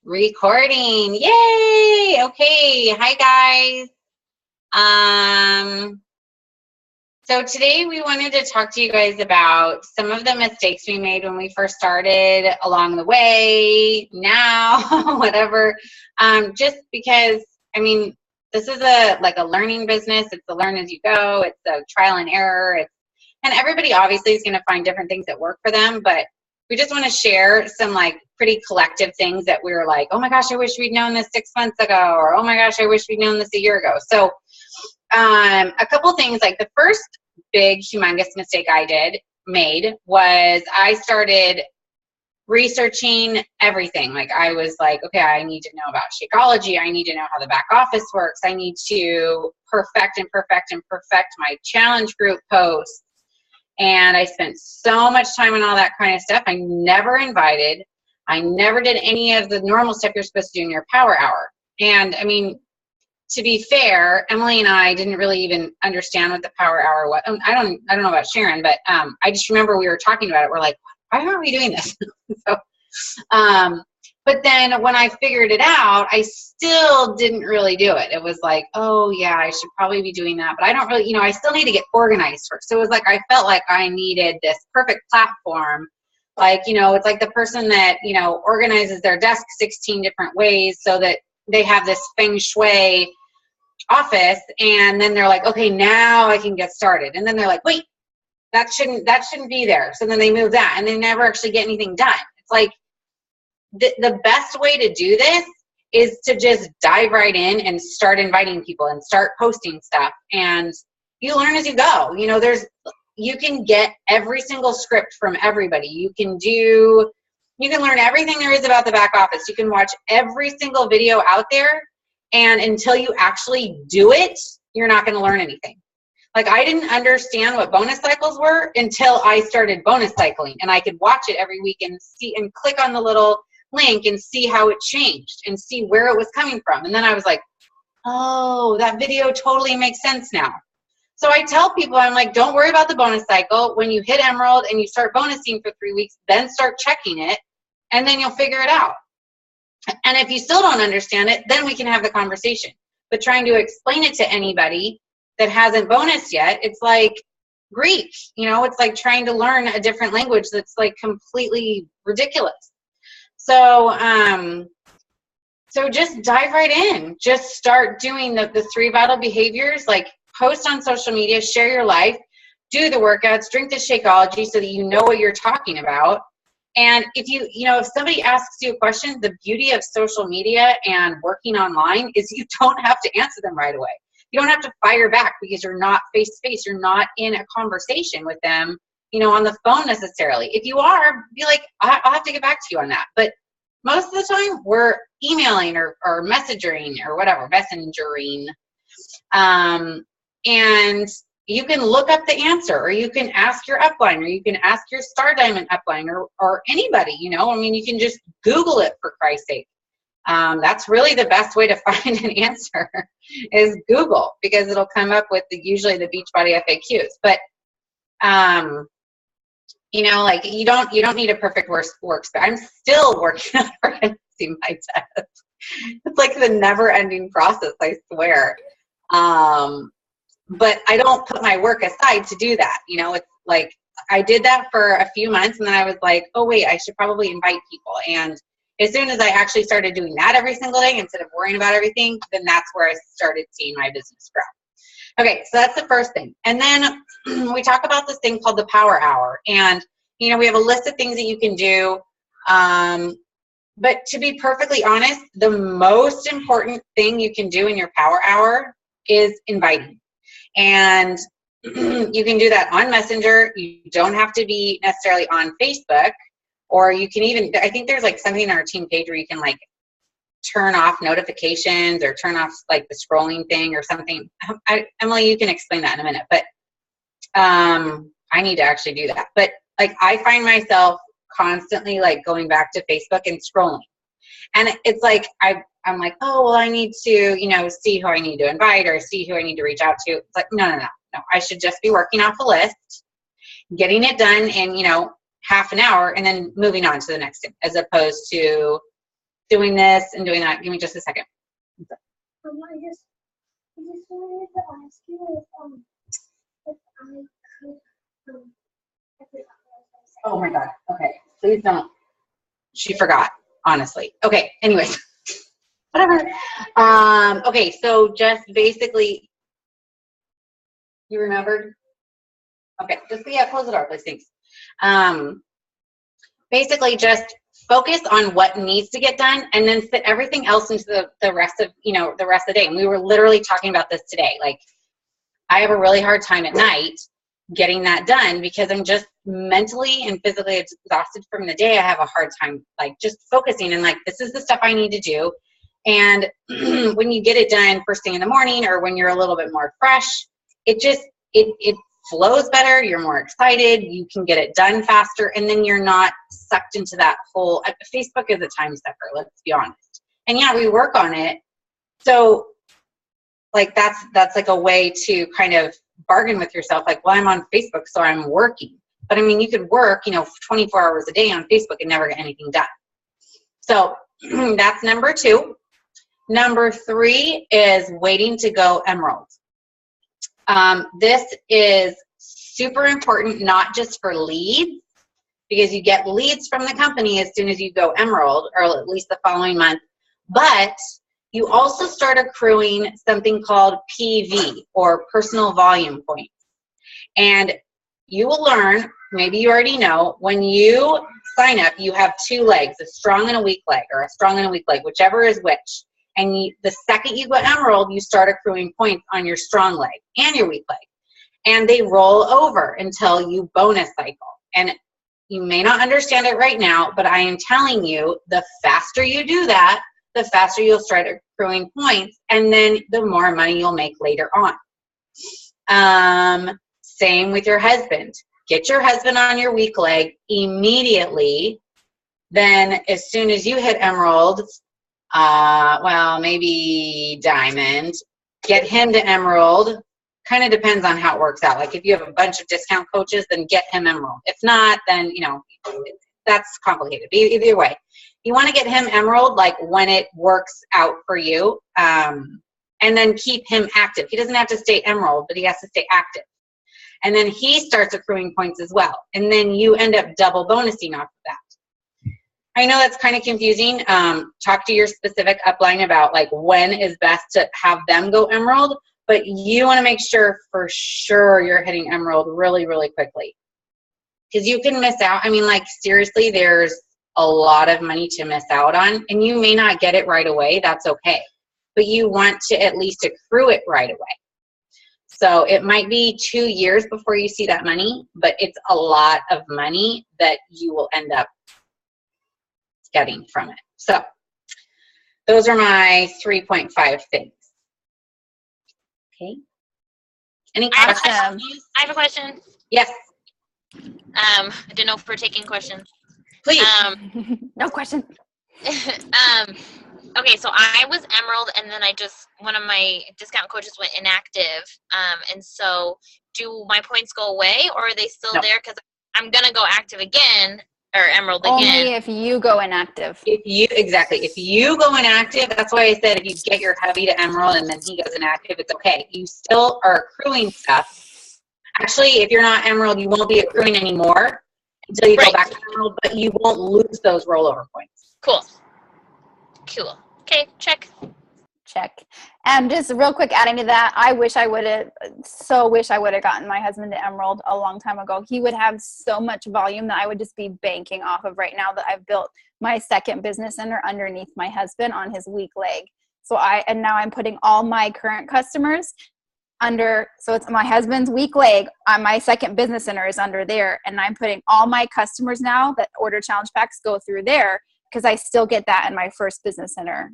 Recording. Yay! Okay. Hi, guys. So today we wanted to talk to you guys about some of the mistakes we made when we first started, along the way, now, whatever. Just because, I mean, this is a learning business. It's a learn as you go. It's a trial and error. And everybody obviously is going to find different things that work for them, but we just want to share some pretty collective things that we were like, oh my gosh, I wish we'd known this 6 months ago, or oh my gosh, I wish we'd known this a year ago. So a couple things, like the first big humongous mistake I made was I started researching everything. Like I was like, okay, I need to know about Shakeology. I need to know how the back office works. I need to perfect my challenge group posts. And I spent so much time on all that kind of stuff. I never did any of the normal stuff you're supposed to do in your power hour. And I mean, to be fair, Emily and I didn't really even understand what the power hour was. I don't know about Sharon, but I just remember we were talking about it. We're like, why aren't we doing this? But then when I figured it out, I still didn't really do it. It was like, oh yeah, I should probably be doing that, but I don't really, I still need to get organized first. So it was like, I felt like I needed this perfect platform. It's like the person that, organizes their desk 16 different ways so that they have this feng shui office. And then they're like, okay, now I can get started. And then they're like, wait, that shouldn't be there. So then they move that and they never actually get anything done. It's like, the best way to do this is to just dive right in and start inviting people and start posting stuff, and you learn as you go. You can get every single script from everybody. You can learn everything there is about the back office. You can watch every single video out there, and until you actually do it, you're not going to learn anything. Like, I didn't understand what bonus cycles were until I started bonus cycling, and I could watch it every week and see and click on the little link and see how it changed and see where it was coming from. And then I was like, oh, that video totally makes sense now. So I tell people, I'm like, don't worry about the bonus cycle. When you hit Emerald and you start bonusing for 3 weeks, then start checking it, and then you'll figure it out. And if you still don't understand it, then we can have the conversation. But trying to explain it to anybody that hasn't bonused yet, it's like Greek. It's like trying to learn a different language that's like completely ridiculous. So just dive right in. Just start doing the 3 vital behaviors, like post on social media, share your life, do the workouts, drink the Shakeology so that you know what you're talking about. And if somebody asks you a question, the beauty of social media and working online is you don't have to answer them right away. You don't have to fire back because you're not face to face. You're not in a conversation with them, on the phone necessarily. If you are, be like, I'll have to get back to you on that. But most of the time we're emailing or messaging or whatever, messengering. And you can look up the answer, or you can ask your upline, or you can ask your Star Diamond upline, or anybody, you can just Google it, for Christ's sake. That's really the best way to find an answer is Google, because it'll come up with usually the Beachbody FAQs. But you don't need a perfect works. I'm still working on organizing my test. It's like the never-ending process, I swear. But I don't put my work aside to do that. It's like I did that for a few months, and then I was like, oh wait, I should probably invite people. And as soon as I actually started doing that every single day instead of worrying about everything, then that's where I started seeing my business grow. Okay, so that's the first thing. And then we talk about this thing called the Power Hour. And, we have a list of things that you can do. But to be perfectly honest, the most important thing you can do in your Power Hour is inviting. And you can do that on Messenger. You don't have to be necessarily on Facebook. Or you can even, I think there's something on our team page where you can turn off notifications or turn off the scrolling thing or something. Emily, you can explain that in a minute, but I need to actually do that. But I find myself constantly going back to Facebook and scrolling. And it's I'm like, oh, well, I need to, see who I need to invite or see who I need to reach out to. It's like, no. I should just be working off a list. getting it done in, half an hour and then moving on to the next thing, as opposed to doing this and doing that. Give me just a second. I just wanted to ask you if I could, I forgot what I was gonna say. Oh my God. Okay. Please don't. She forgot, honestly. Okay. Anyways, whatever. Okay. So just basically, you remembered? Okay. Just, yeah, close the door, please. Thanks. Basically just focus on what needs to get done and then fit everything else into the rest of, the rest of the day. And we were literally talking about this today. Like, I have a really hard time at night getting that done because I'm just mentally and physically exhausted from the day. I have a hard time, like, just focusing and like, this is the stuff I need to do. And when you get it done first thing in the morning, or when you're a little bit more fresh, it just, it flows better. You're more excited. You can get it done faster. And then you're not sucked into that whole, Facebook is a time sucker, let's be honest. And yeah, we work on it. So like, that's like a way to kind of bargain with yourself. Like, well, I'm on Facebook, so I'm working. But I mean, you could work, 24 hours a day on Facebook and never get anything done. So that's number 2. Number 3 is waiting to go emerald. This is super important, not just for leads, because you get leads from the company as soon as you go emerald, or at least the following month, but you also start accruing something called PV, or personal volume points. And you will learn, maybe you already know, when you sign up, you have 2 legs, a strong and a weak leg, or a strong and a weak leg, whichever is which. And the second you go emerald, you start accruing points on your strong leg and your weak leg. And they roll over until you bonus cycle. And you may not understand it right now, but I am telling you, the faster you do that, the faster you'll start accruing points, and then the more money you'll make later on. Same with your husband. Get your husband on your weak leg immediately. Then as soon as you hit emerald, well, maybe diamond, get him to emerald. Kind of depends on how it works out. Like, if you have a bunch of discount coaches, then get him emerald. If not, then, that's complicated. Either way, you want to get him emerald, like, when it works out for you, and then keep him active. He doesn't have to stay emerald, but he has to stay active. And then he starts accruing points as well. And then you end up double bonusing off of that. I know that's kind of confusing. Talk to your specific upline about, like, when is best to have them go emerald, but you want to make sure for sure you're hitting emerald really, really quickly. Because you can miss out. I mean, like, seriously, there's a lot of money to miss out on, and you may not get it right away. That's okay. But you want to at least accrue it right away. So it might be 2 years before you see that money, but it's a lot of money that you will end up getting from it. So those are my 3.5 things. Okay. Any questions? I have a question. Yes. I didn't know if we're taking questions. Please. No question. Okay, so I was emerald, and then one of my discount coaches went inactive. And so do my points go away, or are they still there? Because I'm going to go active again, or emerald again. Only if you go inactive. Exactly. If you go inactive, that's why I said if you get your hubby to emerald and then he goes inactive, it's okay. You still are accruing stuff. Actually, if you're not emerald, you won't be accruing anymore until you go back to emerald, but you won't lose those rollover points. Cool. Okay, check. And just real quick, adding to that, I wish I would have gotten my husband to emerald a long time ago. He would have so much volume that I would just be banking off of right now, that I've built my second business center underneath my husband on his weak leg. And now I'm putting all my current customers under, so it's my husband's weak leg on my second business center is under there. And I'm putting all my customers now that order challenge packs go through there, because I still get that in my first business center.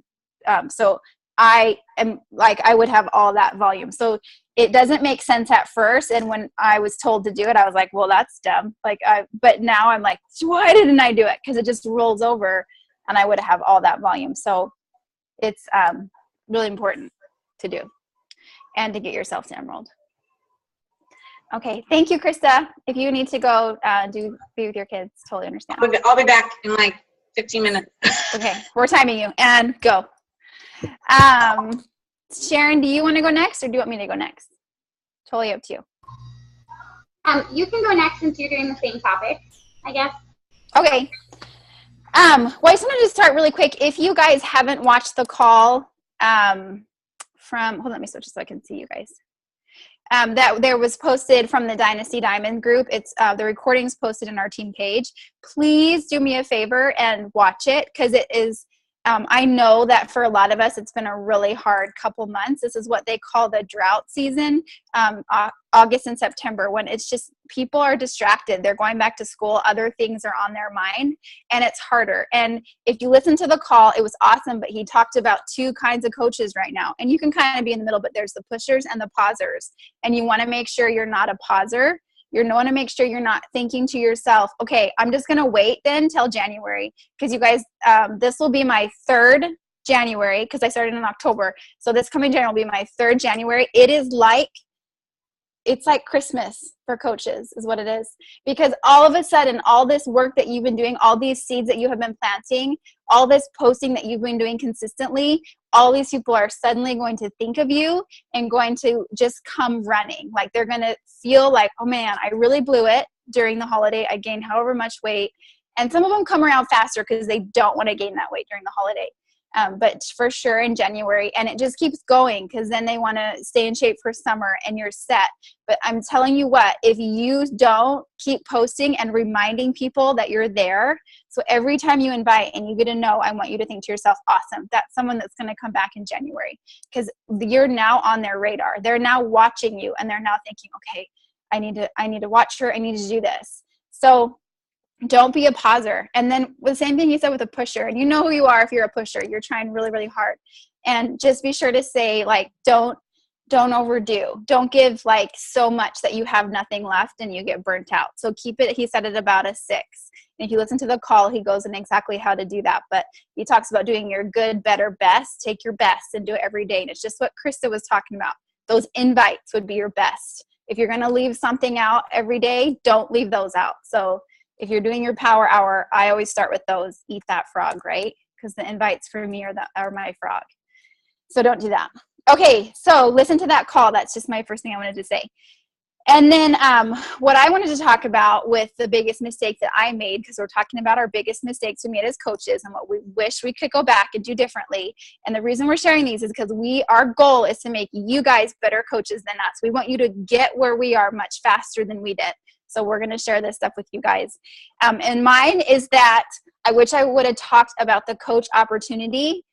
So I am like, I would have all that volume. So it doesn't make sense at first. And when I was told to do it, I was like, well, that's dumb. But now I'm like, why didn't I do it? Because it just rolls over and I would have all that volume. So it's really important to do and to get yourself to emerald. Okay. Thank you, Krista. If you need to go be with your kids, totally understand. I'll be back in like 15 minutes. Okay. We're timing you and go. Sharon, do you want to go next or do you want me to go next? Totally up to you. You can go next since you're doing the same topic, I guess. Okay. Well, I just wanted to start really quick. If you guys haven't watched the call hold on, let me switch so I can see you guys. That there was posted from the Dynasty Diamond group. It's the recording's posted in our team page. Please do me a favor and watch it because it is I know that for a lot of us, it's been a really hard couple months. This is what they call the drought season, August and September, when it's just people are distracted. They're going back to school. Other things are on their mind, and it's harder. And if you listen to the call, it was awesome, but he talked about two kinds of coaches right now. And you can kind of be in the middle, but there's the pushers and the pausers. And you want to make sure you're not a pauser. You want to make sure you're not thinking to yourself, okay, I'm just going to wait then till January. Because you guys, this will be my third January because I started in October. So this coming January will be my third January. It's like Christmas for coaches is what it is. Because all of a sudden, all this work that you've been doing, all these seeds that you have been planting, all this posting that you've been doing consistently, all these people are suddenly going to think of you and going to just come running. Like they're going to feel like, oh man, I really blew it during the holiday. I gained however much weight. And some of them come around faster because they don't want to gain that weight during the holiday. But for sure in January, and it just keeps going because then they want to stay in shape for summer and you're set. But I'm telling you what, if you don't keep posting and reminding people that you're there, so every time you invite and you get a no, I want you to think to yourself, awesome, that's someone that's going to come back in January because you're now on their radar. They're now watching you and they're now thinking, okay, I need to watch her. I need to do this. So don't be a pauser. And then the same thing you said with a pusher, and you know who you are if you're a pusher. You're trying really, really hard. And just be sure to say, like, don't overdo. Don't give like so much that you have nothing left and you get burnt out. So keep it, he said it about a 6. And if you listen to the call, he goes in exactly how to do that. But he talks about doing your good, better, best. Take your best and do it every day. And it's just what Krista was talking about. Those invites would be your best. If you're going to leave something out every day, don't leave those out. So if you're doing your power hour, I always start with those, eat that frog, right? Because the invites for me are my frog. So don't do that. Okay, so listen to that call. That's just my first thing I wanted to say. And then what I wanted to talk about with the biggest mistake that I made, because we're talking about our biggest mistakes we made as coaches and what we wish we could go back and do differently. And the reason we're sharing these is because our goal is to make you guys better coaches than us. We want you to get where we are much faster than we did. So we're going to share this stuff with you guys. And mine is that I wish I would have talked about the coach opportunity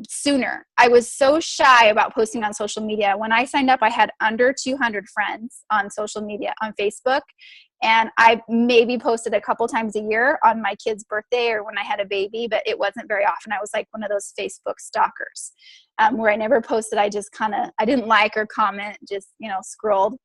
sooner. I was so shy about posting on social media. When I signed up, I had under 200 friends on social media, on Facebook. And I maybe posted a couple times a year on my kid's birthday or when I had a baby, but it wasn't very often. I was like one of those Facebook stalkers where I never posted. I just I didn't like or comment, just, scrolled.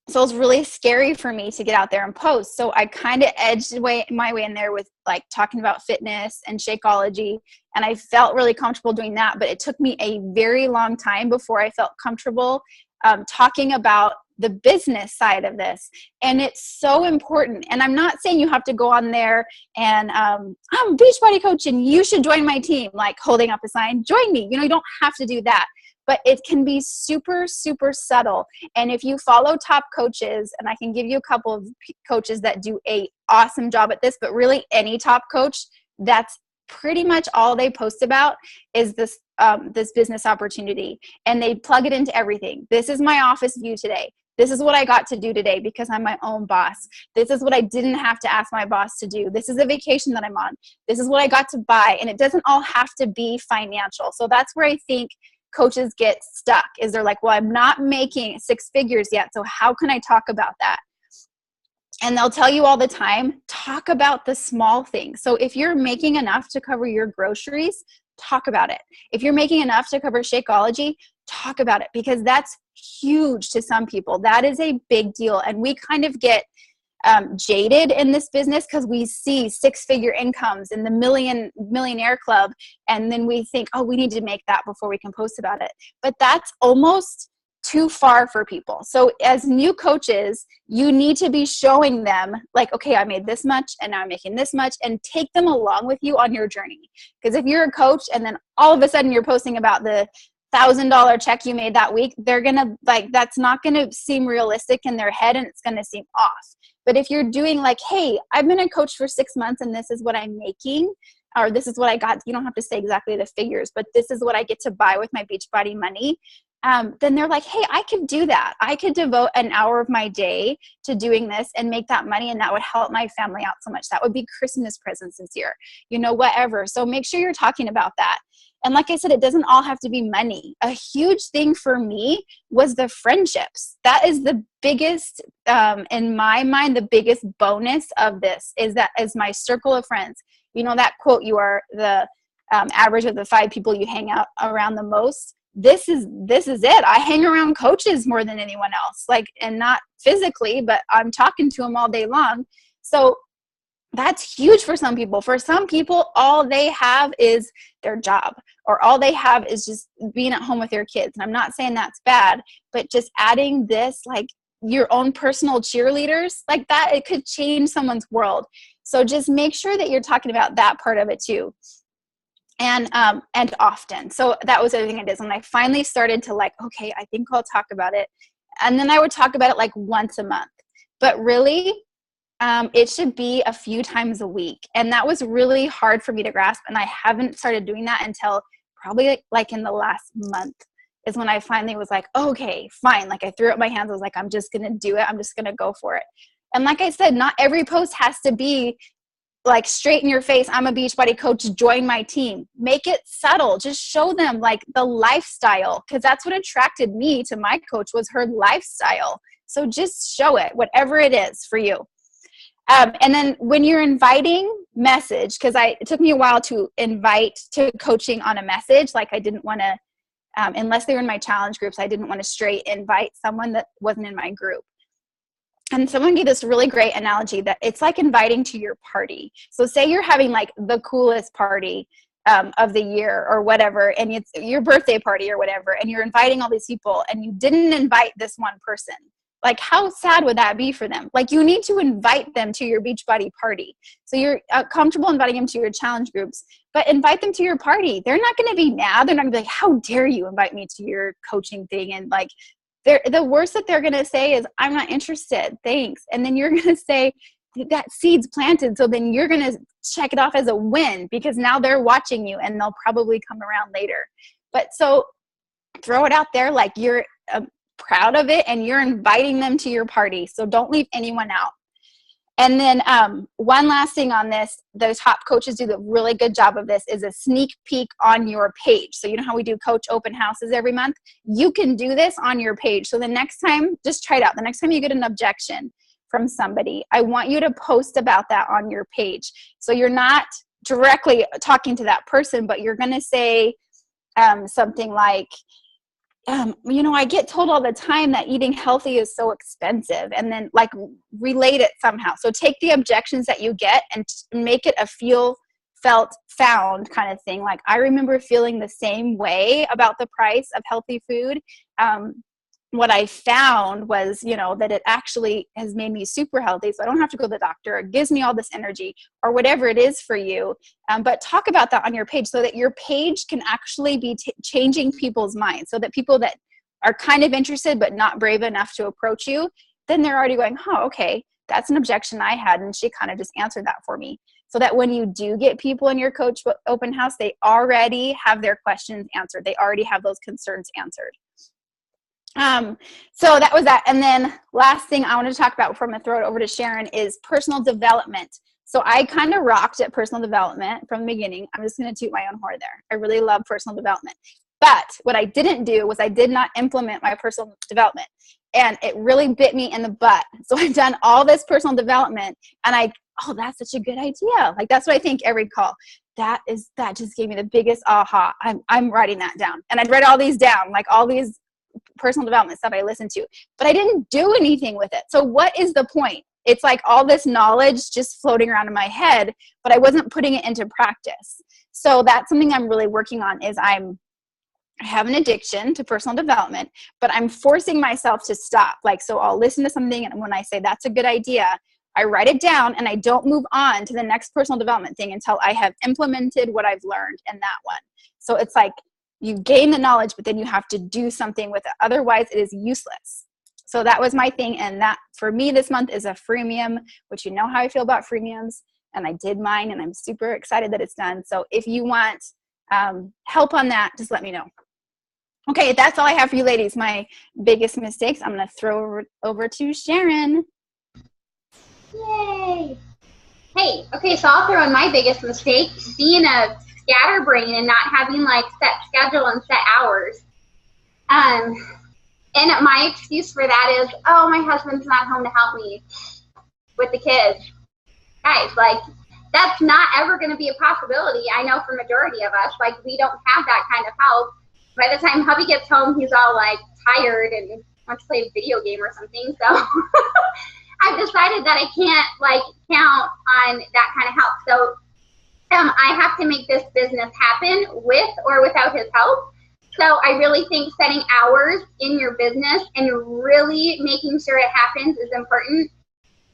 So it was really scary for me to get out there and post. So I kind of edged my way in there with like talking about fitness and Shakeology. And I felt really comfortable doing that. But it took me a very long time before I felt comfortable talking about the business side of this. And it's so important. And I'm not saying you have to go on there and I'm a Beachbody coach and you should join my team, like holding up a sign, join me. You don't have to do that. But it can be super, super subtle. And if you follow top coaches, and I can give you a couple of coaches that do a awesome job at this, but really any top coach, that's pretty much all they post about is this business opportunity. And they plug it into everything. This is my office view today. This is what I got to do today because I'm my own boss. This is what I didn't have to ask my boss to do. This is a vacation that I'm on. This is what I got to buy. And it doesn't all have to be financial. So that's where I think coaches get stuck, is they're like, well, I'm not making 6 figures yet, so how can I talk about that? And they'll tell you all the time, talk about the small things. So if you're making enough to cover your groceries, talk about it. If you're making enough to cover Shakeology, talk about it, because that's huge to some people. That is a big deal. And we kind of get jaded in this business because we see 6-figure incomes in the millionaire club. And then we think, oh, we need to make that before we can post about it. But that's almost too far for people. So as new coaches, you need to be showing them like, okay, I made this much and now I'm making this much, and take them along with you on your journey. Because if you're a coach and then all of a sudden you're posting about the $1,000 check you made that week, they're going to like, that's not going to seem realistic in their head, and it's going to seem off. But if you're doing like, hey, I've been a coach for 6 months and this is what I'm making, or this is what I got, you don't have to say exactly the figures, but this is what I get to buy with my Beachbody money. Then they're like, hey, I could do that. I could devote an hour of my day to doing this and make that money, and that would help my family out so much. That would be Christmas presents this year, whatever. So make sure you're talking about that. And like I said, it doesn't all have to be money. A huge thing for me was the friendships. That is the biggest, in my mind, the biggest bonus of this is my circle of friends. That quote, you are the average of the 5 people you hang out around the most. This is it. I hang around coaches more than anyone else, and not physically, but I'm talking to them all day long. So that's huge for some people. For some people, all they have is their job, or all they have is just being at home with their kids. And I'm not saying that's bad, but just adding this, like your own personal cheerleaders, like that, it could change someone's world. So just make sure that you're talking about that part of it too. And often. So that was the other thing I did. When I finally started to okay, I think I'll talk about it. And then I would talk about it like once a month. But really, it should be a few times a week. And that was really hard for me to grasp. And I haven't started doing that until probably like in the last month is when I finally was like, okay, fine. Like I threw up my hands. I was like, I'm just going to do it. I'm just going to go for it. And like I said, not every post has to be like straight in your face, I'm a Beachbody coach, join my team. Make it subtle. Just show them like the lifestyle, because that's what attracted me to my coach was her lifestyle. So just show it, whatever it is for you. And then when you're inviting, message, because it took me a while to invite to coaching on a message. Like I didn't want to, unless they were in my challenge groups, I didn't want to straight invite someone that wasn't in my group. And someone gave this really great analogy that it's like inviting to your party. So say you're having like the coolest party of the year or whatever, and it's your birthday party or whatever, and you're inviting all these people and you didn't invite this one person. Like how sad would that be for them? Like you need to invite them to your Beachbody party. So you're comfortable inviting them to your challenge groups, but invite them to your party. They're not going to be mad. They're not going to be like, how dare you invite me to your coaching thing? And like, the worst that they're going to say is, I'm not interested, thanks. And then you're going to say, that seed's planted. So then you're going to check it off as a win because now they're watching you and they'll probably come around later. But so throw it out there like you're proud of it and you're inviting them to your party. So don't leave anyone out. And then one last thing on this, those top coaches do the really good job of this, is a sneak peek on your page. So you know how we do coach open houses every month? You can do this on your page. So the next time, just try it out. The next time you get an objection from somebody, I want you to post about that on your page. So you're not directly talking to that person, but you're going to say something like, I get told all the time that eating healthy is so expensive, and then like relate it somehow. So take the objections that you get and make it a felt found kind of thing. Like I remember feeling the same way about the price of healthy food. What I found was, that it actually has made me super healthy. So I don't have to go to the doctor. It gives me all this energy or whatever it is for you. But talk about that on your page so that your page can actually be changing people's minds, so that people that are kind of interested but not brave enough to approach you, then they're already going, okay, that's an objection I had. And she kind of just answered that for me. So that when you do get people in your coach open house, they already have their questions answered. They already have those concerns answered. So that was that. And then last thing I want to talk about before I'm going to throw it over to Sharon is personal development. So I kind of rocked at personal development from the beginning. I'm just going to toot my own horn there. I really love personal development. But what I didn't do was I did not implement my personal development. And it really bit me in the butt. So I've done all this personal development and that's such a good idea. Like that's what I think every call. That just gave me the biggest aha. I'm writing that down. And I'd read all these down, like all these personal development stuff I listened to, but I didn't do anything with it. So what is the point? It's like all this knowledge just floating around in my head, but I wasn't putting it into practice. So that's something I'm really working on, is I'm I have an addiction to personal development, but I'm forcing myself to stop. Like, so I'll listen to something, and when I say that's a good idea, I write it down and I don't move on to the next personal development thing until I have implemented what I've learned in that one. So it's like you gain the knowledge, but then you have to do something with it. Otherwise, it is useless. So that was my thing. And that for me this month is a freemium, which you know how I feel about freemiums. And I did mine, and I'm super excited that it's done. So if you want help on that, just let me know. Okay, that's all I have for you ladies. My biggest mistakes. I'm going to throw over to Sharon. Yay! Hey, okay, so I'll throw in my biggest mistake, being a scatterbrain and not having like set schedule and set hours. And my excuse for that is, oh, my husband's not home to help me with the kids. Guys, like, that's not ever going to be a possibility. I know for majority of us, like, we don't have that kind of help. By the time hubby gets home, he's all like tired and wants to play a video game or something. So I've decided that I can't like count on that kind of help. So I have to make this business happen with or without his help. So I really think setting hours in your business and really making sure it happens is important.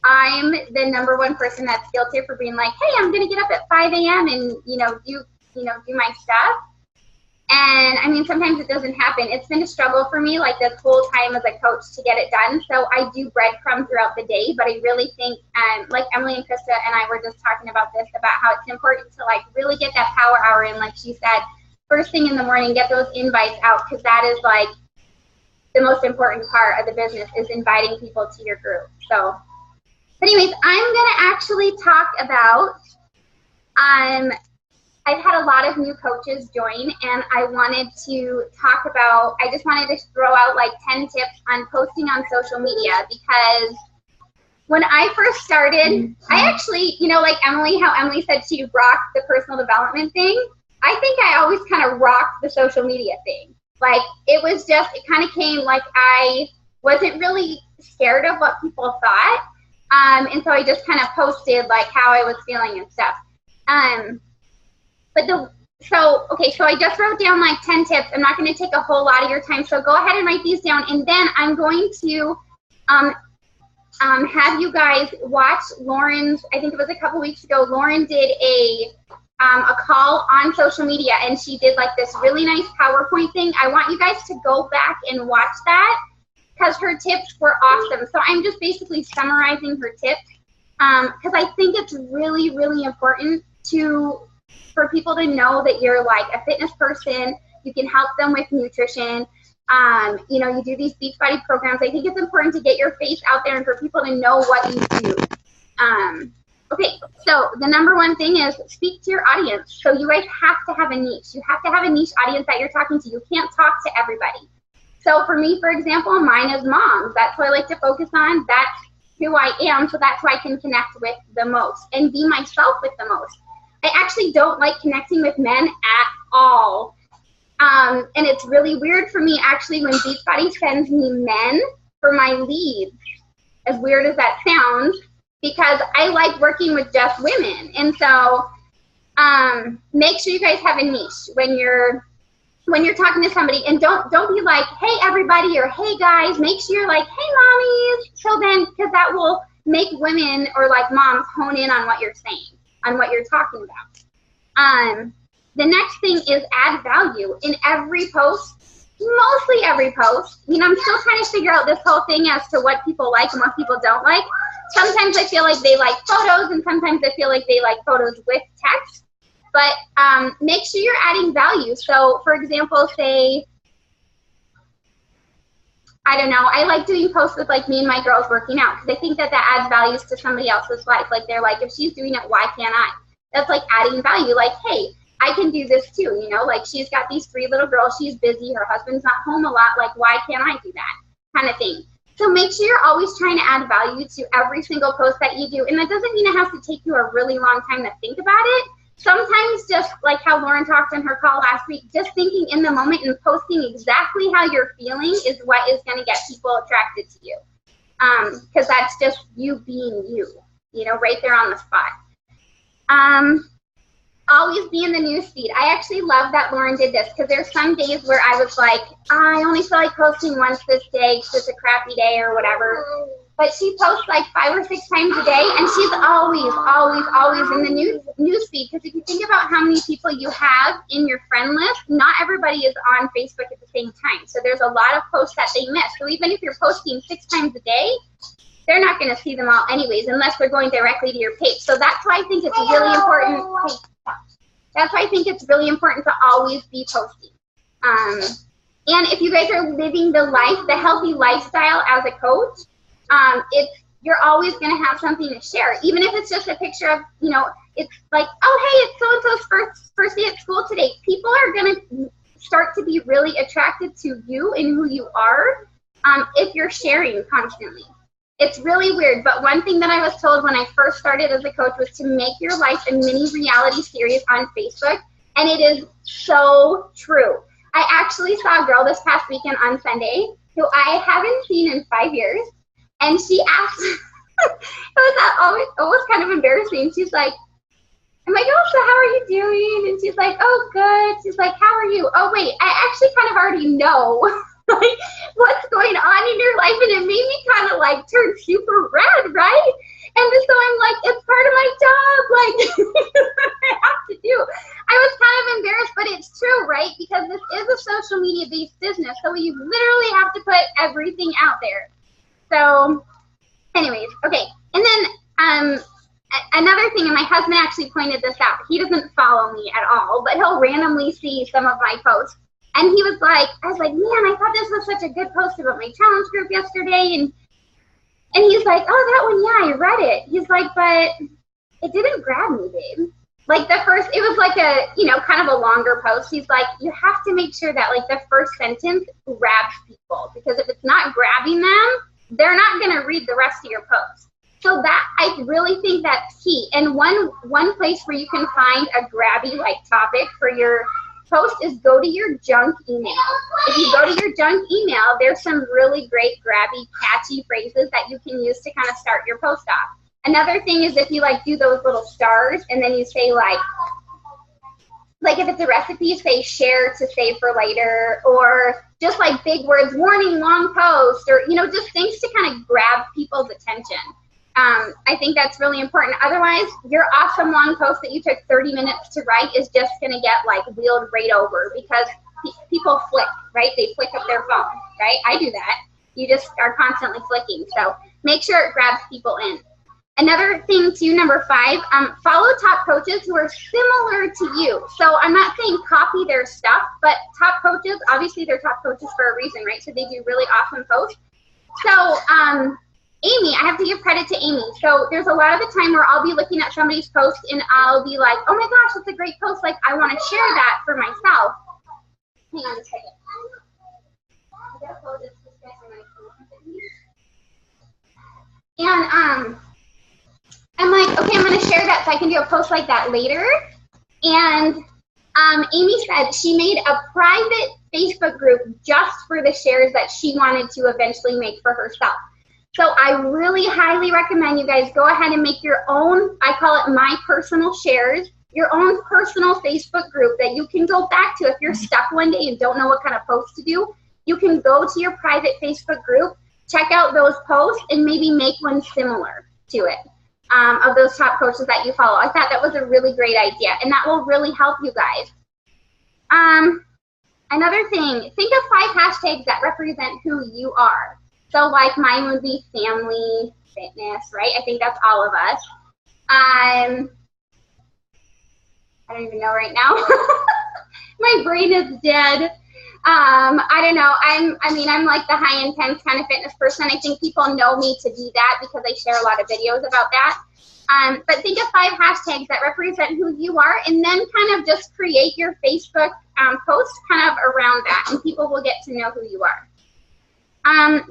I'm the number one person that's guilty for being like, hey, I'm going to get up at 5 a.m. and, do my stuff. And I mean, sometimes it doesn't happen. It's been a struggle for me, like this whole time as a coach to get it done. So I do breadcrumb throughout the day, but I really think, like Emily and Krista and I were just talking about this, about how it's important to like really get that power hour in, like she said, first thing in the morning, get those invites out, because that is like the most important part of the business is inviting people to your group. So, but anyways, I'm gonna actually talk about, I've had a lot of new coaches join, and I wanted to talk about, I just wanted to throw out like 10 tips on posting on social media, because when I first started, I actually, like Emily, how Emily said she rocked the personal development thing, I think I always kind of rocked the social media thing. Like, it was just, it kind of came like I wasn't really scared of what people thought, and so I just kind of posted like how I was feeling and stuff. So I just wrote down like 10 tips. I'm not going to take a whole lot of your time, so go ahead and write these down, and then I'm going to have you guys watch Lauren's, I think it was a couple weeks ago, Lauren did a call on social media, and she did like this really nice PowerPoint thing. I want you guys to go back and watch that, because her tips were awesome. So I'm just basically summarizing her tips, because I think it's really, really important for people to know that you're like a fitness person. You can help them with nutrition. You do these Beachbody programs. I think it's important to get your face out there and for people to know what you do. Okay, so the number one thing is speak to your audience. So you guys have to have a niche. You have to have a niche audience that you're talking to. You can't talk to everybody. So for me, for example, mine is moms. That's what I like to focus on. That's who I am, so that's who I can connect with the most and be myself with the most. I actually don't like connecting with men at all. And it's really weird for me, actually, when Beachbody sends me men for my leads, as weird as that sounds, because I like working with just women. And so make sure you guys have a niche when you're talking to somebody, and don't be like, hey everybody, or hey guys. Make sure you're like, hey mommies. So then, because that will make women or like moms hone in on what you're saying, on what you're talking about. The next thing is add value in every post, mostly every post. I'm still trying to figure out this whole thing as to what people like and what people don't like. Sometimes I feel like they like photos, and sometimes I feel like they like photos with text. But make sure you're adding value. So, for example, say, I don't know, I like doing posts with like me and my girls working out, because I think that adds values to somebody else's life. Like, they're like, if she's doing it, why can't I? That's like adding value. Like, hey, I can do this too, like she's got these 3 little girls, she's busy, her husband's not home a lot, like why can't I do that kind of thing. So make sure you're always trying to add value to every single post that you do. And that doesn't mean it has to take you a really long time to think about it. Sometimes just like how Lauren talked on her call last week, just thinking in the moment and posting exactly how you're feeling is what is going to get people attracted to you. Because that's just you being you, right there on the spot. always be in the newsfeed. I actually love that Lauren did this because there's some days where I was like, I only feel like posting once this day because it's a crappy day or whatever. But she posts like 5 or 6 times a day, and she's always in the newsfeed. Because if you think about how many people you have in your friend list, not everybody is on Facebook at the same time. So there's a lot of posts that they miss. So even if you're posting 6 times a day, they're not going to see them all anyways, unless they're going directly to your page. So that's why I think it's really important. That's why I think it's really important to always be posting. And if you guys are living the healthy lifestyle as a coach, you're always going to have something to share, even if it's just a picture of, it's like, oh, hey, it's so-and-so's first day at school today. People are going to start to be really attracted to you and who you are if you're sharing constantly. It's really weird, but one thing that I was told when I first started as a coach was to make your life a mini reality series on Facebook, and it is so true. I actually saw a girl this past weekend on Sunday who I haven't seen in 5 years, and she asked, it was kind of embarrassing. She's like, I'm like, oh, so how are you doing? And she's like, oh, good. She's like, how are you? Oh, wait, I actually kind of already know like what's going on in your life, and it made me kind of like turn super red, right? And so I'm like, it's part of my job, like I have to do. I was kind of embarrassed, but it's true, right? Because this is a social media based business, so you literally have to put everything out there. So anyways, okay. And then another thing, and my husband actually pointed this out, he doesn't follow me at all, but he'll randomly see some of my posts. And he was like, I was like, man, I thought this was such a good post about my challenge group yesterday. And he's like, oh, that one, yeah, I read it. He's like, but it didn't grab me, babe. Like it was like a, kind of a longer post. He's like, you have to make sure that like the first sentence grabs people, because if it's not grabbing them, they're not going to read the rest of your post. So that, I really think that's key. And one place where you can find a grabby like topic for your post is go to your junk email. If you go to your junk email, there's some really great grabby, catchy phrases that you can use to kind of start your post off. Another thing is if you like do those little stars and then you say like if it's a recipe, you say share to save for later, or just like big words, warning, long post, or just things to kind of grab people's attention. I think that's really important. Otherwise, your awesome long post that you took 30 minutes to write is just going to get like wheeled right over because people flick, right? They flick up their phone, right? I do that. You just are constantly flicking. So make sure it grabs people in. Another thing too, number 5, follow top coaches who are similar to you. So I'm not saying copy their stuff, but top coaches, obviously they're top coaches for a reason, right? So they do really awesome posts. So, Amy, I have to give credit to Amy. So there's a lot of the time where I'll be looking at somebody's post and I'll be like, oh my gosh, that's a great post. Like, I want to share that for myself. Hang on a second. And I'm like, okay, I'm going to share that so I can do a post like that later. And Amy said she made a private Facebook group just for the shares that she wanted to eventually make for herself. So I really highly recommend you guys go ahead and make your own, I call it my personal shares, your own personal Facebook group that you can go back to if you're stuck one day and don't know what kind of post to do. You can go to your private Facebook group, check out those posts, and maybe make one similar to it of those top coaches that you follow. I thought that was a really great idea, and that will really help you guys. Another thing, think of 5 hashtags that represent who you are. So like mine would be family, fitness, right? I think that's all of us. I don't even know right now. My brain is dead. I don't know. I'm like the high intense kind of fitness person. I think people know me to be that because I share a lot of videos about that. But think of 5 hashtags that represent who you are, and then kind of just create your Facebook post kind of around that, and people will get to know who you are.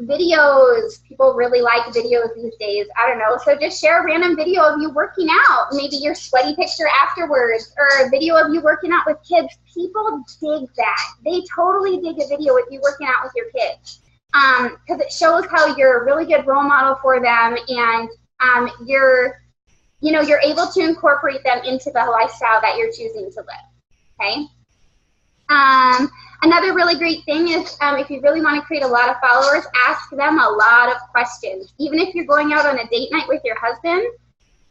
Videos, people really like videos these days. I don't know, so just share a random video of you working out, maybe your sweaty picture afterwards, or a video of you working out with kids. People dig that. They totally dig a video with you working out with your kids, because it shows how you're a really good role model for them, and you know, you're able to incorporate them into the lifestyle that you're choosing to live, okay? Another really great thing is if you really want to create a lot of followers, ask them a lot of questions. Even if you're going out on a date night with your husband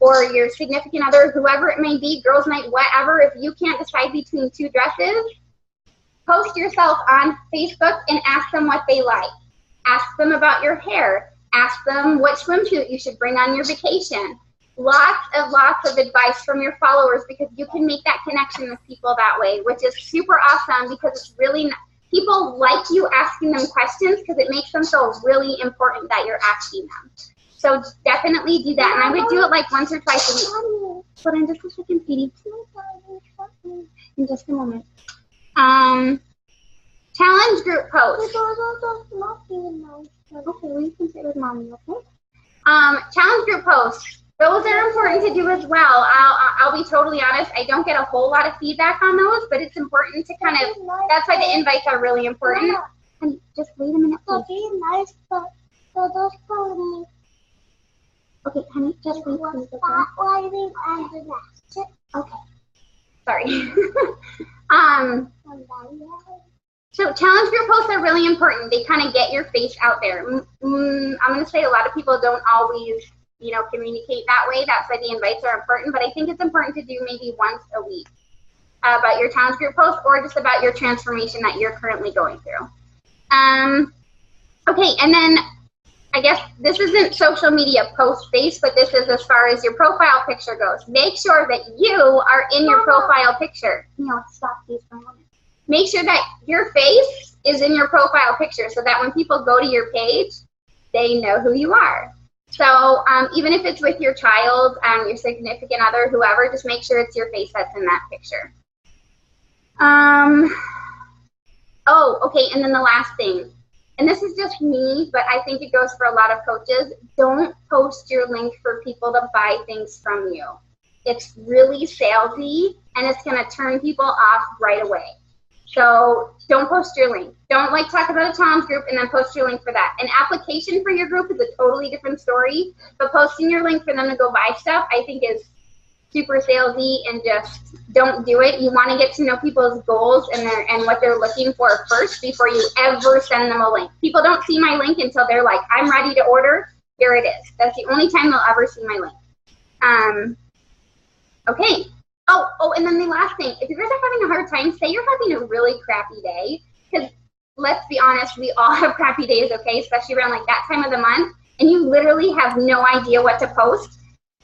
or your significant other, whoever it may be, girls' night, whatever, if you can't decide between 2 dresses, post yourself on Facebook and ask them what they like. Ask them about your hair. Ask them what swimsuit you should bring on your vacation. Lots of advice from your followers, because you can make that connection with people that way, which is super awesome, because it's really, people like you asking them questions because it makes them feel really important that you're asking them. So definitely do that. And I would do it like once or twice a week. Hold on just a second, sweetie. In just a moment. Challenge group post. Okay, well, you can sit with mommy, okay? Challenge group posts. Those are important to do as well. I'll be totally honest, I don't get a whole lot of feedback on those, but it's important to kind of, that's why the invites are really important. And just wait a minute, please. Okay, honey, just wait, please, okay? Okay. Sorry. So challenge group posts are really important. They kind of get your face out there. I'm going to say a lot of people don't always, you know, communicate that way. That's why the invites are important. But I think it's important to do maybe once a week about your challenge group post, or just about your transformation that you're currently going through. Okay, and then I guess this isn't social media post based, but this is as far as your profile picture goes. Make sure that you are in your profile picture. No, stop please for a moment. Make sure that your face is in your profile picture so that when people go to your page, they know who you are. So even if it's with your child, your significant other, whoever, just make sure it's your face that's in that picture. Oh, okay, and then the last thing, and this is just me, but I think it goes for a lot of coaches, don't post your link for people to buy things from you. It's really salesy, and it's going to turn people off right away. So don't post your link. Don't like talk about a challenge group and then post your link for that. An application for your group is a totally different story, but posting your link for them to go buy stuff, I think is super salesy, and just don't do it. You want to get to know people's goals and what they're looking for first before you ever send them a link. People don't see my link until they're like, I'm ready to order. Here it is. That's the only time they'll ever see my link. Okay. Oh, and then the last thing, if you guys are having a hard time, say you're having a really crappy day, because let's be honest, we all have crappy days, okay, especially around like that time of the month, and you literally have no idea what to post.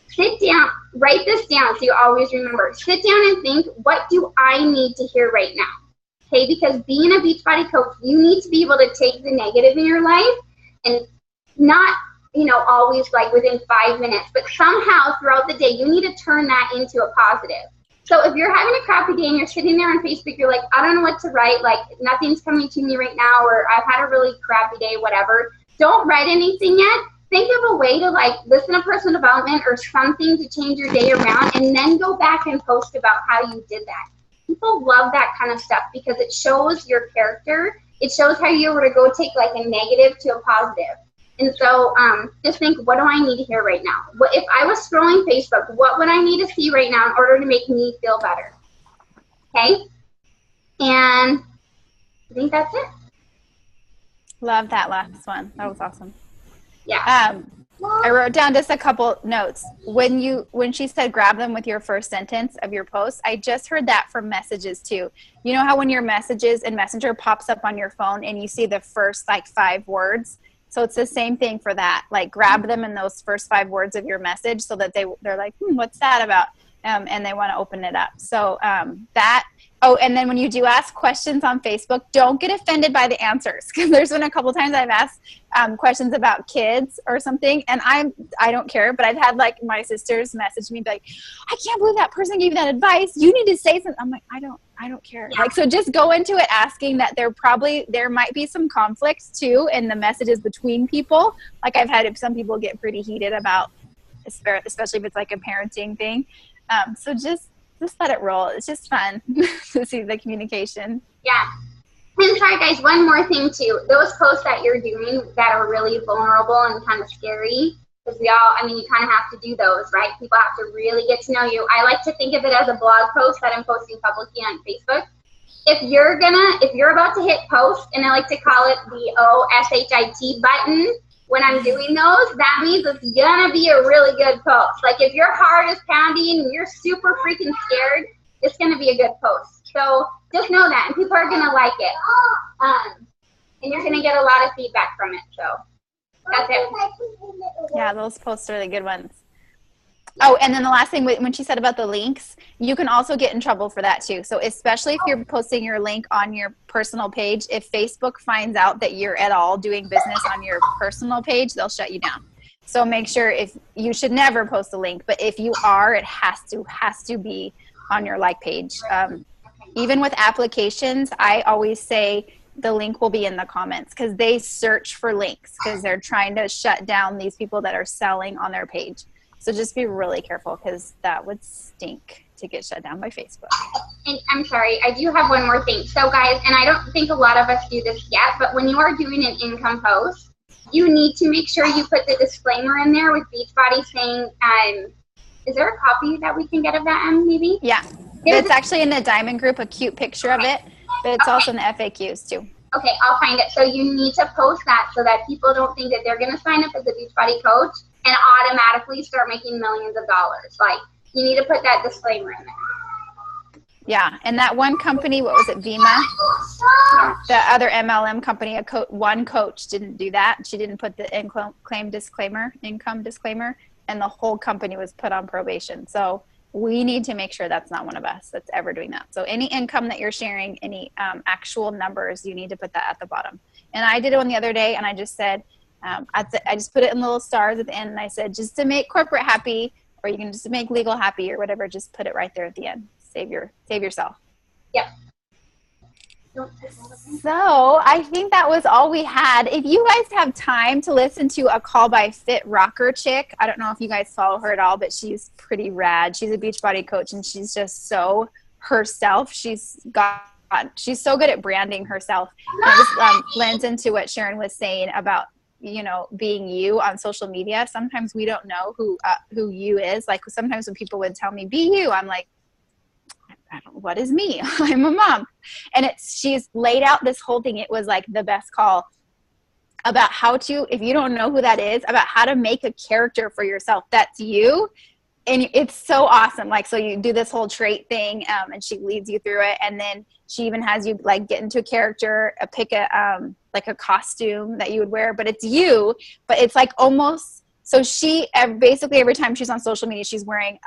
Sit down, write this down so you always remember. Sit down and think, what do I need to hear right now? Okay, because being a Beachbody coach, you need to be able to take the negative in your life and not, you know, always like within 5 minutes, but somehow throughout the day, you need to turn that into a positive. So if you're having a crappy day and you're sitting there on Facebook, you're like, I don't know what to write, like nothing's coming to me right now, or I've had a really crappy day, whatever. Don't write anything yet. Think of a way to like listen to personal development or something to change your day around, and then go back and post about how you did that. People love that kind of stuff because it shows your character. It shows how you were to go take like a negative to a positive. And so just think, what do I need to hear right now? If I was scrolling Facebook, what would I need to see right now in order to make me feel better? Okay? And I think that's it. Love that last one. That was awesome. Yeah. I wrote down just a couple notes. When she said grab them with your first sentence of your post, I just heard that from messages too. You know how when your messages in Messenger pops up on your phone and you see the first like 5 words? So it's the same thing for that. Like grab them in those first 5 words of your message so that they're like, what's that about? And they want to open it up. So that. Oh, and then when you do ask questions on Facebook, don't get offended by the answers, because there's been a couple times I've asked questions about kids or something, and I don't care, but I've had like my sisters message me like, I can't believe that person gave you that advice. You need to say something. I'm like, I don't care. Yeah. Like, so just go into it asking that there might be some conflicts too in the messages between people. Like I've had some people get pretty heated about, especially if it's like a parenting thing. So just let it roll. It's just fun to see the communication. Yeah. And sorry guys, one more thing too. Those posts that you're doing that are really vulnerable and kind of scary, Because we all, I mean, you kind of have to do those, right? People have to really get to know you. I like to think of it as a blog post that I'm posting publicly on Facebook. If you're about to hit post, and I like to call it the OSHIT button when I'm doing those, that means it's gonna be a really good post. Like if your heart is pounding and you're super freaking scared, it's gonna be a good post. So just know that, and people are gonna like it. And you're gonna get a lot of feedback from it, so that's it. Yeah, those posts are the good ones. Oh, and then the last thing, when she said about the links, you can also get in trouble for that too. So especially if you're posting your link on your personal page, if Facebook finds out that you're at all doing business on your personal page, they'll shut you down. So make sure, if you should never post a link, but if you are, it has to be on your like page. Even with applications, I always say the link will be in the comments, because they search for links because they're trying to shut down these people that are selling on their page. So just be really careful, because that would stink to get shut down by Facebook. And I'm sorry, I do have one more thing. So guys, and I don't think a lot of us do this yet, but when you are doing an income post, you need to make sure you put the disclaimer in there with Beachbody saying, is there a copy that we can get of that, maybe? Yeah, it's actually in the Diamond Group, a cute picture of it, but it's also in the FAQs too. Okay, I'll find it. So you need to post that so that people don't think that they're going to sign up as a Beachbody coach and automatically start making millions of dollars. Like, you need to put that disclaimer in there. Yeah, and that one company, what was it, Vima? The other MLM company, one coach didn't do that. She didn't put the income disclaimer, and the whole company was put on probation. So we need to make sure that's not one of us that's ever doing that. So any income that you're sharing, any actual numbers, you need to put that at the bottom. And I did one the other day, and I just said, I just put it in little stars at the end, and I said, just to make corporate happy, or you can just make legal happy or whatever, just put it right there at the end. Save yourself. Yep. So I think that was all we had. If you guys have time to listen to a Call by Fit Rocker chick, I don't know if you guys follow her at all, but she's pretty rad. She's a Beachbody coach, and she's just so herself. She's so good at branding herself. And it just blends into what Sharon was saying about, being you on social media. Sometimes we don't know who you is. Like sometimes when people would tell me, be you, I'm like, what is me? I'm a mom. And she's laid out this whole thing. It was like the best call about how to, if you don't know who that is, about how to make a character for yourself. That's you. And it's so awesome. Like, so you do this whole trait thing, and she leads you through it. And then she even has you like get into a character, pick like a costume that you would wear, but it's you, but it's like almost, so she basically every time she's on social media, she's wearing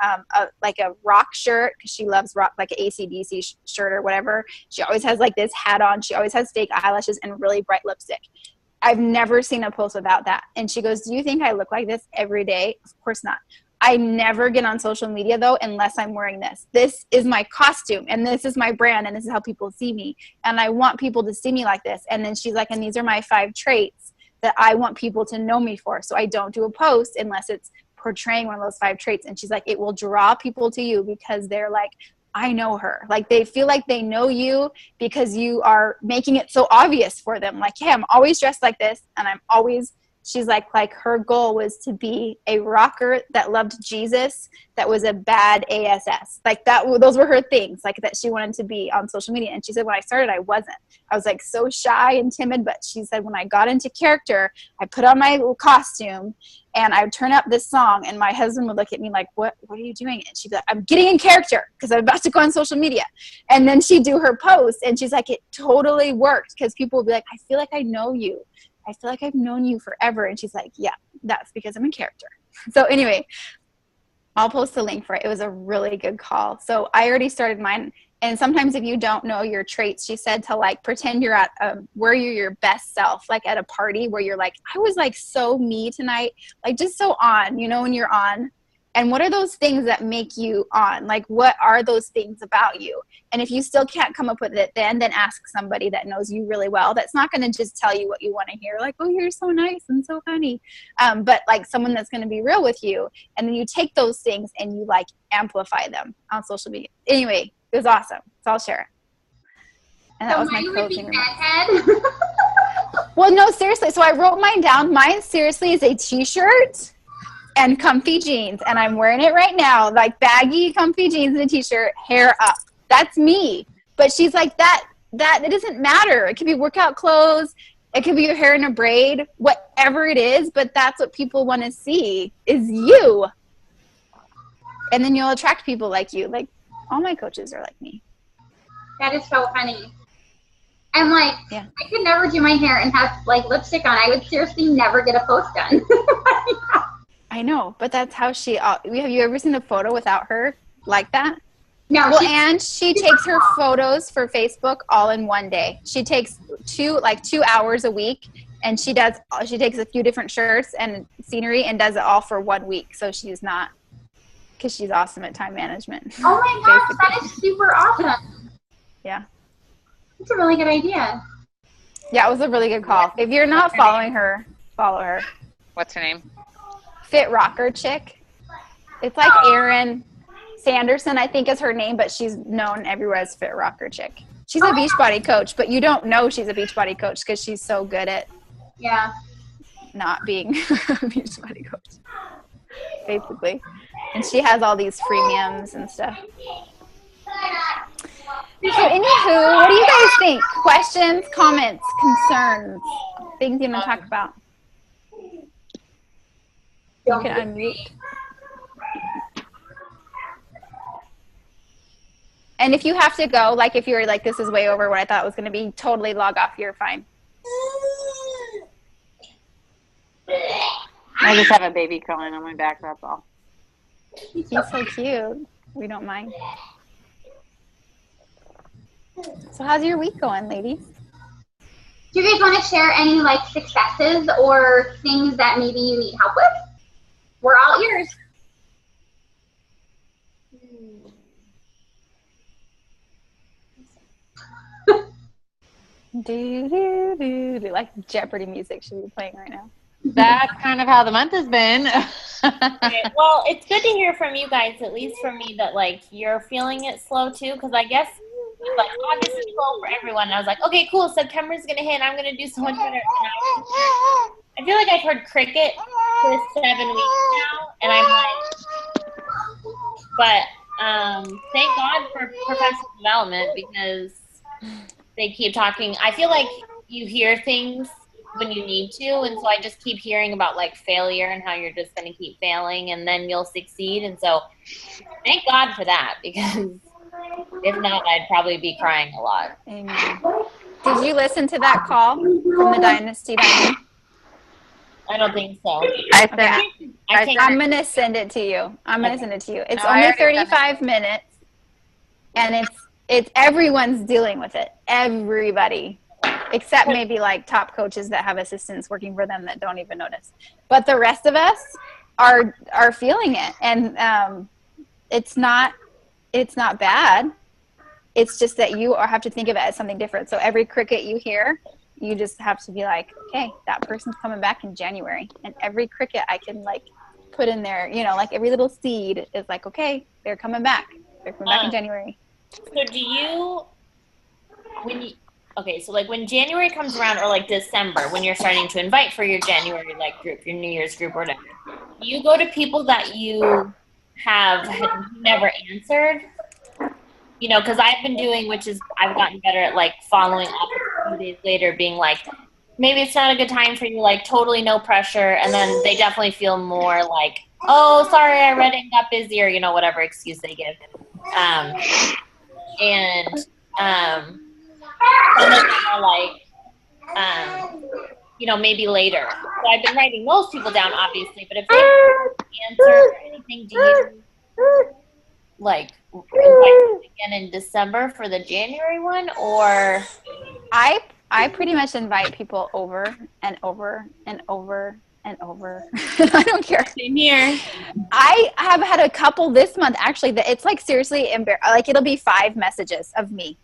like a rock shirt, because she loves rock, like an AC/DC shirt or whatever. She always has like this hat on. She always has fake eyelashes and really bright lipstick. I've never seen a post without that. And she goes, do you think I look like this every day? Of course not. I never get on social media though unless I'm wearing this. This is my costume, and this is my brand, and this is how people see me. And I want people to see me like this. And then she's like, and these are my 5 traits that I want people to know me for. So I don't do a post unless it's portraying one of those 5 traits. And she's like, it will draw people to you because they're like, I know her. Like they feel like they know you because you are making it so obvious for them. Like, hey, I'm always dressed like this, and I'm always, she's like her goal was to be a rocker that loved Jesus, that was a bad ASS. Like those were her things, like that she wanted to be on social media. And she said, when I started, I wasn't. I was like so shy and timid, but she said, when I got into character, I put on my little costume and I would turn up this song, and my husband would look at me like, what are you doing? And she'd be like, I'm getting in character because I'm about to go on social media. And then she'd do her post, and she's like, it totally worked, because people would be like, I feel like I know you. I feel like I've known you forever. And she's like, yeah, that's because I'm in character. So anyway, I'll post a link for it. It was a really good call. So I already started mine. And sometimes if you don't know your traits, she said to like pretend you're at where you're your best self, like at a party where you're like, I was like so me tonight, like just so on, when you're on. And what are those things that make you on? Like, what are those things about you? And if you still can't come up with it, then ask somebody that knows you really well. That's not going to just tell you what you want to hear. Like, oh, you're so nice and so funny. But like someone that's going to be real with you. And then you take those things and you like amplify them on social media. Anyway, it was awesome. So I'll share it. And that was my closing remarks. Well, no, seriously. So I wrote mine down. Mine seriously is a t-shirt and comfy jeans, and I'm wearing it right now, like baggy comfy jeans and a t-shirt, hair up. That's me. But she's like, that it doesn't matter. It could be workout clothes, it could be your hair in a braid, whatever it is, but that's what people want to see is you. And then you'll attract people like you. Like, all my coaches are like me. That is so funny. And like, Yeah. I could never do my hair and have like lipstick on. I would seriously never get a post done. I know, but that's how she. Have you ever seen a photo without her like that? No, Well, and she takes her photos for Facebook all in one day. She takes 2 hours a week, and she takes a few different shirts and scenery and does it all for 1 week. So she's not, because she's awesome at time management. oh my gosh, that is super awesome. Yeah. That's a really good idea. Yeah, it was a really good call. If you're not following her, follow her. What's her name? Fit Rocker Chick. It's like Erin Sanderson, I think is her name, but she's known everywhere as Fit Rocker Chick. She's a Beachbody coach, but you don't know she's a Beachbody coach because she's so good at not being a Beachbody coach, basically. And she has all these freemiums and stuff. So anywho, what do you guys think? Questions, comments, concerns, things you want to talk about? You can unmute. And if you have to go, like if you're like, this is way over what I thought it was going to be, totally log off. You're fine. I just have a baby crawling on my back, that's all. He's so cute. We don't mind. So how's your week going, ladies? Do you guys want to share any like successes or things that maybe you need help with? We're all ears. Like Jeopardy music should be playing right now. That's kind of how the month has been. Okay, well, it's good to hear from you guys, at least for me, that like you're feeling it slow too, because I guess like August is slow for everyone. And I was like, okay, cool, September's gonna hit, I'm gonna do so much better. I feel like I've heard cricket for 7 weeks now, and I'm like, but thank God for professional development, because they keep talking. I feel like you hear things when you need to, and so I just keep hearing about like failure and how you're just going to keep failing and then you'll succeed. And so thank God for that, because if not, I'd probably be crying a lot. Amen. Did you listen to that call from the Dynasty Diamond? I don't think so. I Okay. I'm going to send it to you. It's No, I only already sent it. 35 minutes, and it's everyone's dealing with it. Everybody. Except maybe like top coaches that have assistants working for them that don't even notice. But the rest of us are feeling it. And it's not bad. It's just that you have to think of it as something different. So every cricket you hear, you just have to be like, okay, that person's coming back in January. And every cricket I can like put in there, you know, like every little seed is like, okay, they're coming back. They're coming back in January. So do you, okay, so like when January comes around, or like December, when you're starting to invite for your January like group, your New Year's group or whatever, you go to people that you have never answered, you know, because I've been doing, which is I've gotten better at like following up a few days later, being like, maybe it's not a good time for you, like totally no pressure, and then they definitely feel more like, oh, sorry, I read it and got busy, or, you know, whatever excuse they give. Some of them are like, you know, maybe later. So I've been writing those people down, obviously, but if they don't answer or anything, do you like invite them again in December for the January one, or? I pretty much invite people over and over and over and over. I don't care. Same here. I have had a couple this month actually that it's like seriously like it'll be 5 messages of me.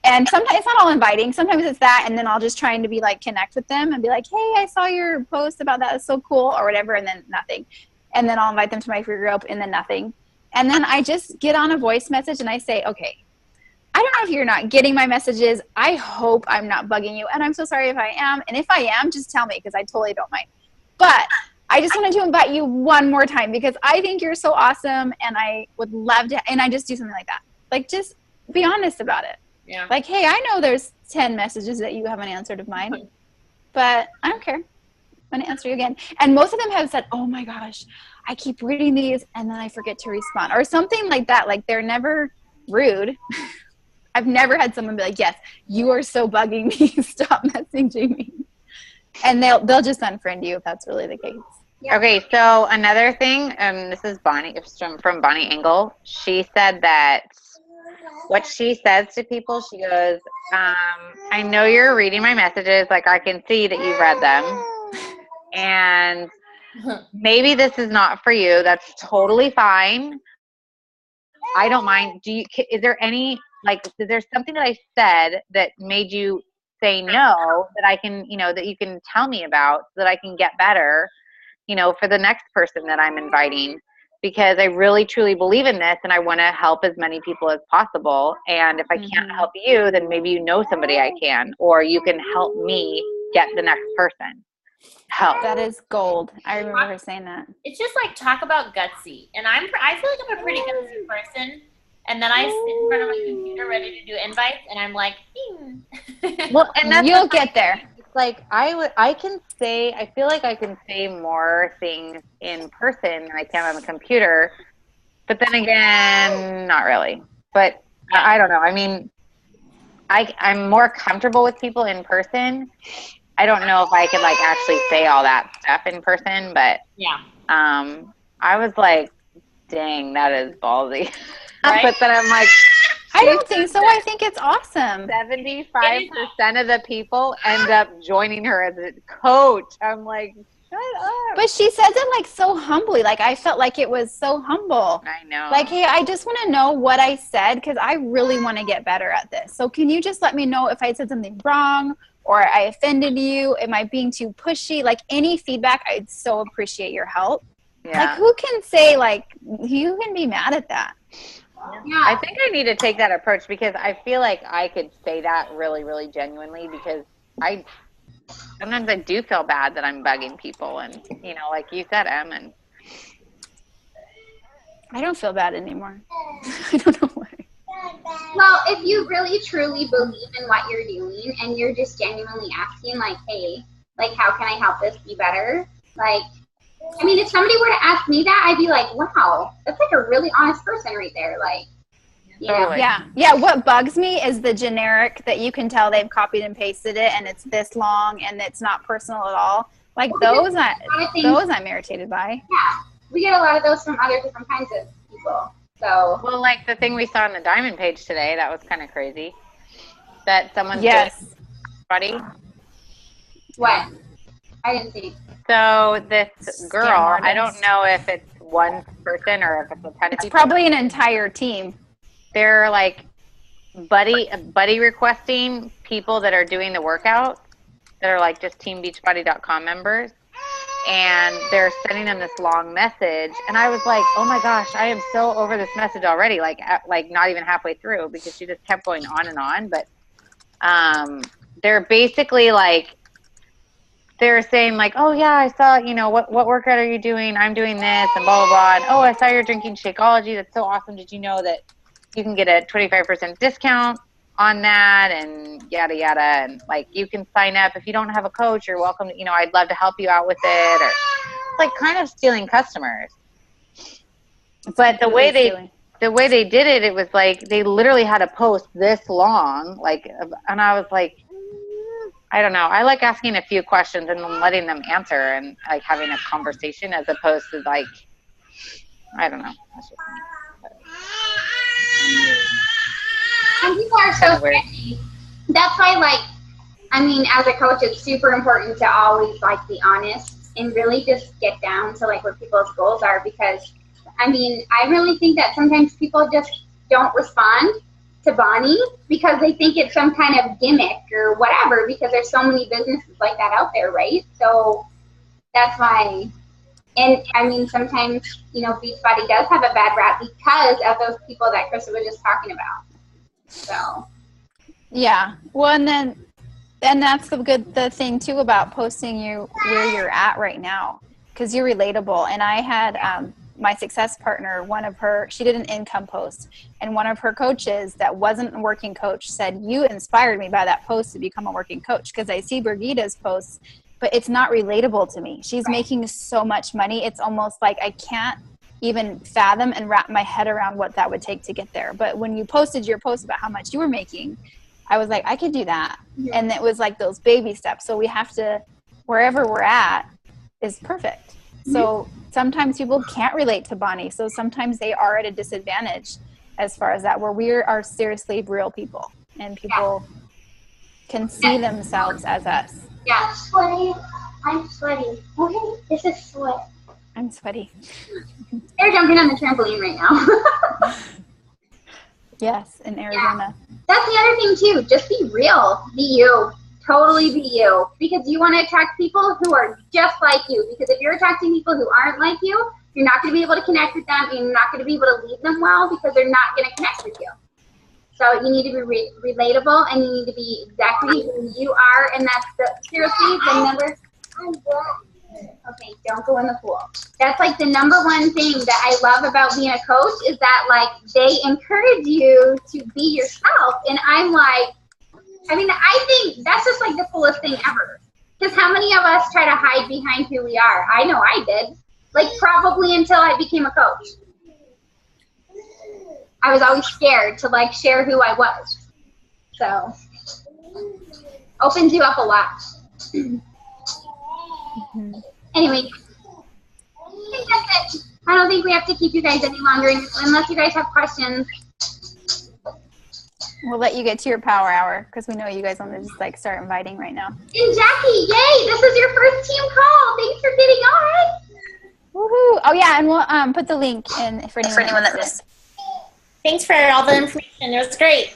And sometimes it's not all inviting. Sometimes it's that, and then I'll just trying to be like connect with them and be like, hey, I saw your post about that. It's so cool, or whatever, and then nothing. And then I'll invite them to my free group, and then nothing. And then I just get on a voice message and I say, okay, I don't know if you're not getting my messages. I hope I'm not bugging you, and I'm so sorry if I am. And if I am, just tell me, because I totally don't mind. But I just wanted to invite you one more time because I think you're so awesome and I would love to, and I just do something like that. Like, just be honest about it. Yeah. Like, hey, I know there's 10 messages that you haven't answered of mine, but I don't care. I'm going to answer you again. And most of them have said, oh my gosh, I keep reading these and then I forget to respond or something like that. Like, they're never rude. I've never had someone be like, yes, you are so bugging me. Stop messaging me. And they'll just unfriend you if that's really the case. Okay, so another thing, this is Bonnie, it's from Bonnie Engel. She said that what she says to people, she goes, I know you're reading my messages, like I can see that you've read them. And maybe this is not for you. That's totally fine. I don't mind. Is there any, like, is there something that I said that made you say no that I can, that you can tell me about so that I can get better, for the next person that I'm inviting? Because I really truly believe in this and I want to help as many people as possible. And if I can't help you, then maybe you know somebody I can, or you can help me get the next person. Help. That is gold. I remember her saying that. It's just like talk about gutsy. And I feel like I'm a pretty gutsy person. And then I sit in front of my computer ready to do invites, and I'm like, well, and you'll get there. It's like I feel like I can say more things in person than I can on the computer, but then again, not really. But I don't know. I mean, I'm more comfortable with people in person. I don't know if I could like actually say all that stuff in person, but yeah. I was like, dang, that is ballsy. Right? But then I'm like, I don't think so. I think it's awesome. 75% of the people end up joining her as a coach. I'm like, shut up. But she says it like so humbly. Like, I felt like it was so humble. I know. Like, hey, I just want to know what I said because I really want to get better at this. So can you just let me know if I said something wrong or I offended you? Am I being too pushy? Like, any feedback, I'd so appreciate your help. Yeah. Like, who can say, like, you can be mad at that? Yeah. I think I need to take that approach because I feel like I could say that really, really genuinely because sometimes I do feel bad that I'm bugging people and, like you said, Em, and I don't feel bad anymore. I don't know why. Well, if you really truly believe in what you're doing and you're just genuinely asking, like, hey, like, how can I help this be better? Like, I mean, if somebody were to ask me that, I'd be like, wow, that's like a really honest person right there. Like, you know. Totally. Yeah. What bugs me is the generic that you can tell they've copied and pasted it and it's this long and it's not personal at all. Like, those I'm irritated by. Yeah, we get a lot of those from other different kinds of people. So. Well, like the thing we saw on the Diamond page today, that was kind of crazy. That someone Yes. buddy. What? I didn't see. So this girl, Scam I don't artist. know if it's one person or if it's a ton of It's people. probably an entire team. They're like buddy requesting people that are doing the workout that are like just teambeachbody.com members. And they're sending them this long message. And I was like, oh my gosh, I am so over this message already. Like not even halfway through because she just kept going on and on. But they're basically like, they're saying like, oh yeah, I saw, what workout are you doing? I'm doing this and blah, blah, blah. And oh, I saw you're drinking Shakeology. That's so awesome. Did you know that you can get a 25% discount on that and yada, yada. And like, you can sign up. If you don't have a coach, you're welcome to, I'd love to help you out with it. Or it's like kind of stealing customers. But the way they did it, it was like, they literally had a post this long, like, and I was like, I don't know. I like asking a few questions and then letting them answer and like having a conversation as opposed to like, I don't know. That's just me. And people are so sketchy. That's why, like, I mean, as a coach, it's super important to always, like, be honest and really just get down to, like, what people's goals are because, I mean, I really think that sometimes people just don't respond to Bonnie because they think it's some kind of gimmick or whatever because there's so many businesses like that out there, right? So that's why, and I mean, sometimes, Beachbody does have a bad rap because of those people that Krista was just talking about. So. Yeah. Well, and that's the thing too about posting where you're at right now. because you're relatable. And I had my success partner, she did an income post, and one of her coaches that wasn't a working coach said, you inspired me by that post to become a working coach, because I see Brigida's posts, but it's not relatable to me. She's making so much money. It's almost like I can't even fathom and wrap my head around what that would take to get there. But when you posted your post about how much you were making, I was like, I could do that. And it was like those baby steps. So we have to, wherever we're at is perfect. So sometimes people can't relate to Bonnie. So sometimes they are at a disadvantage as far as that, where we are seriously real people and people can see themselves as us. Yeah. Sweaty. I'm sweaty. Okay, this is sweat. I'm sweaty. They're jumping on the trampoline right now. Yes, in Arizona. That's the other thing too. Just be real. Be you. Totally be you. Because you want to attract people who are just like you. Because if you're attracting people who aren't like you, you're not going to be able to connect with them, and you're not going to be able to lead them well because they're not going to connect with you. So you need to be relatable, and you need to be exactly who you are. And that's seriously the number. Okay, don't go in the pool. That's like the number one thing that I love about being a coach is that like they encourage you to be yourself. And I'm like, I mean, I think that's just like the coolest thing ever. Because how many of us try to hide behind who we are? I know I did. Like probably until I became a coach. I was always scared to like share who I was. So opens you up a lot. Anyway, I think that's it. I don't think we have to keep you guys any longer unless you guys have questions. We'll let you get to your power hour because we know you guys want to just like start inviting right now. And Jackie, yay! This is your first team call. Thanks for getting on. Woohoo! Oh yeah, and we'll put the link in for anyone that missed. Thanks for all the information. It was great.